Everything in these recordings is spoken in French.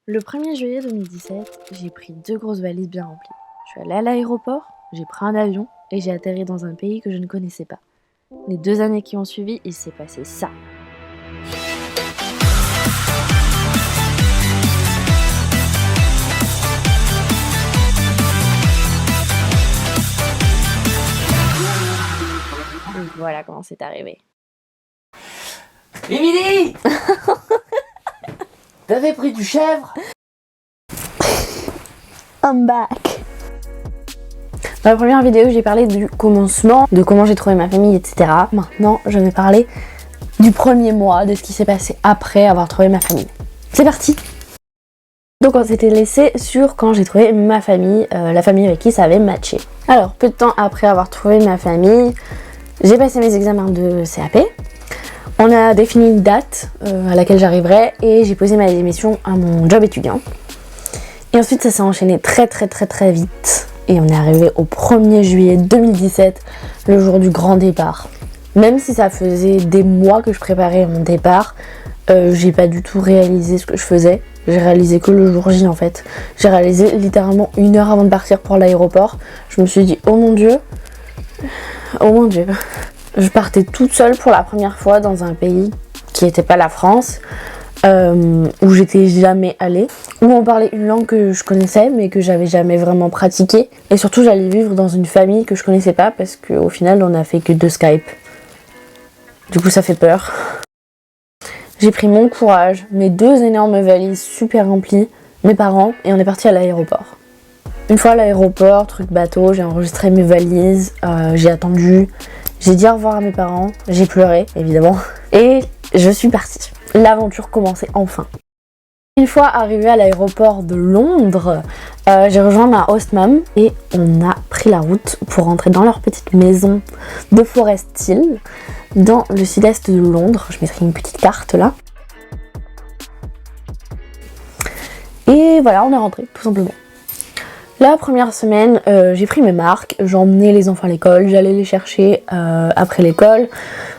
Le 1er juillet 2017, j'ai pris 2 grosses valises bien remplies. Je suis allée à l'aéroport, j'ai pris un avion et j'ai atterri dans un pays que je ne connaissais pas. Les 2 années qui ont suivi, il s'est passé ça. Et voilà comment c'est arrivé. Émilie T'avais pris du chèvre? I'm back. Dans la première vidéo, j'ai parlé du commencement, de comment j'ai trouvé ma famille, etc. Maintenant, je vais parler du premier mois, de ce qui s'est passé après avoir trouvé ma famille. C'est parti! Donc on s'était laissé sur quand j'ai trouvé ma famille, la famille avec qui ça avait matché. Alors, peu de temps après avoir trouvé ma famille, j'ai passé mes examens de CAP. On a défini une date à laquelle j'arriverai et j'ai posé ma démission à mon job étudiant. Et ensuite ça s'est enchaîné très vite. Et on est arrivé au 1er juillet 2017, le jour du grand départ. Même si ça faisait des mois que je préparais mon départ, j'ai pas du tout réalisé ce que je faisais. J'ai réalisé que le jour J en fait. J'ai réalisé littéralement 1 heure avant de partir pour l'aéroport. Je me suis dit oh mon dieu. Je partais toute seule pour la première fois dans un pays qui n'était pas la France, où j'étais jamais allée, où on parlait une langue que je connaissais mais que j'avais jamais vraiment pratiquée. Et surtout j'allais vivre dans une famille que je connaissais pas parce qu'au final on a fait que 2 Skype. Du coup ça fait peur. J'ai pris mon courage, mes 2 énormes valises super remplies, mes parents et on est parti à l'aéroport. Une fois à l'aéroport, truc bateau, j'ai enregistré mes valises, j'ai attendu, j'ai dit au revoir à mes parents, j'ai pleuré évidemment et je suis partie. L'aventure commençait enfin. Une fois arrivée à l'aéroport de Londres, j'ai rejoint ma host mom et on a pris la route pour rentrer dans leur petite maison de Forest Hill dans le sud-est de Londres. Je mettrai une petite carte là. Et voilà, on est rentré tout simplement. La première semaine, j'ai pris mes marques, j'emmenais les enfants à l'école, j'allais les chercher après l'école.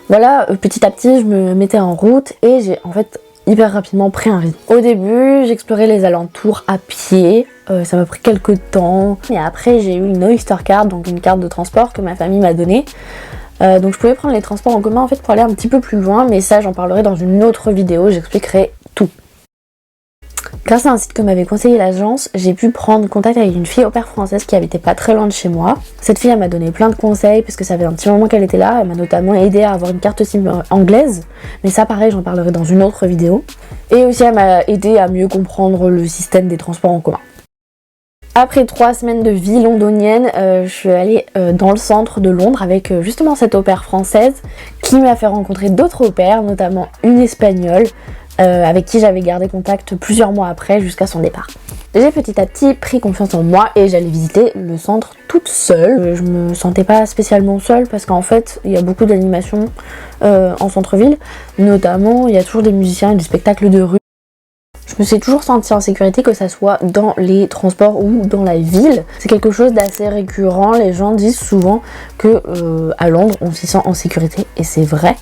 Voilà, petit à petit, je me mettais en route et j'ai en fait hyper rapidement pris un rythme. Au début, j'explorais les alentours à pied, ça m'a pris quelques temps. Et après, j'ai eu une Oyster Card, donc une carte de transport que ma famille m'a donnée. Donc je pouvais prendre les transports en commun en fait pour aller un petit peu plus loin, mais ça j'en parlerai dans une autre vidéo, j'expliquerai tout. Grâce à un site que m'avait conseillé l'agence, j'ai pu prendre contact avec une fille au pair française qui habitait pas très loin de chez moi. Cette fille elle m'a donné plein de conseils parce que ça fait un petit moment qu'elle était là, elle m'a notamment aidé à avoir une carte SIM anglaise, mais ça pareil j'en parlerai dans une autre vidéo. Et aussi elle m'a aidé à mieux comprendre le système des transports en commun. Après 3 semaines de vie londonienne, je suis allée dans le centre de Londres avec justement cette au pair française qui m'a fait rencontrer d'autres au pairs, notamment une espagnole avec qui j'avais gardé contact plusieurs mois après jusqu'à son départ. J'ai petit à petit pris confiance en moi et j'allais visiter le centre toute seule. Je me sentais pas spécialement seule parce qu'en fait il y a beaucoup d'animations en centre-ville, notamment il y a toujours des musiciens et des spectacles de rue. Je me suis toujours sentie en sécurité, que ça soit dans les transports ou dans la ville. C'est quelque chose d'assez récurrent, les gens disent souvent que à Londres on s'y sent en sécurité et c'est vrai.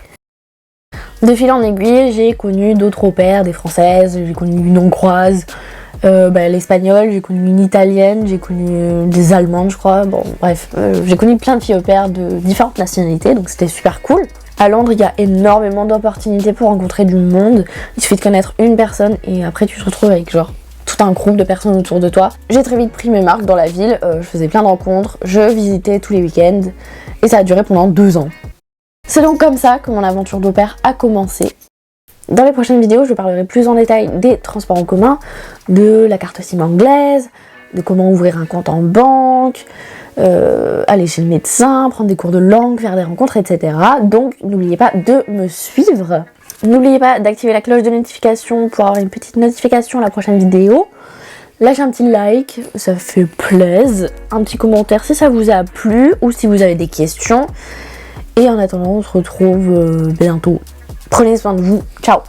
De fil en aiguille, j'ai connu d'autres au pairs, des françaises, j'ai connu une hongroise, l'espagnole, j'ai connu une italienne, j'ai connu des allemandes je crois, bon bref, j'ai connu plein de filles au pair de différentes nationalités donc c'était super cool. À Londres, il y a énormément d'opportunités pour rencontrer du monde. Il suffit de connaître une personne et après tu te retrouves avec genre tout un groupe de personnes autour de toi. J'ai très vite pris mes marques dans la ville, je faisais plein de rencontres, je visitais tous les week-ends et ça a duré pendant 2 ans. C'est donc comme ça que mon aventure d'au pair a commencé. Dans les prochaines vidéos, je parlerai plus en détail des transports en commun, de la carte SIM anglaise, de comment ouvrir un compte en banque, aller chez le médecin, prendre des cours de langue, faire des rencontres, etc. Donc n'oubliez pas de me suivre. N'oubliez pas d'activer la cloche de notification pour avoir une petite notification à la prochaine vidéo. Lâchez un petit like, ça fait plaisir. Un petit commentaire si ça vous a plu ou si vous avez des questions. Et en attendant, on se retrouve bientôt. Prenez soin de vous. Ciao!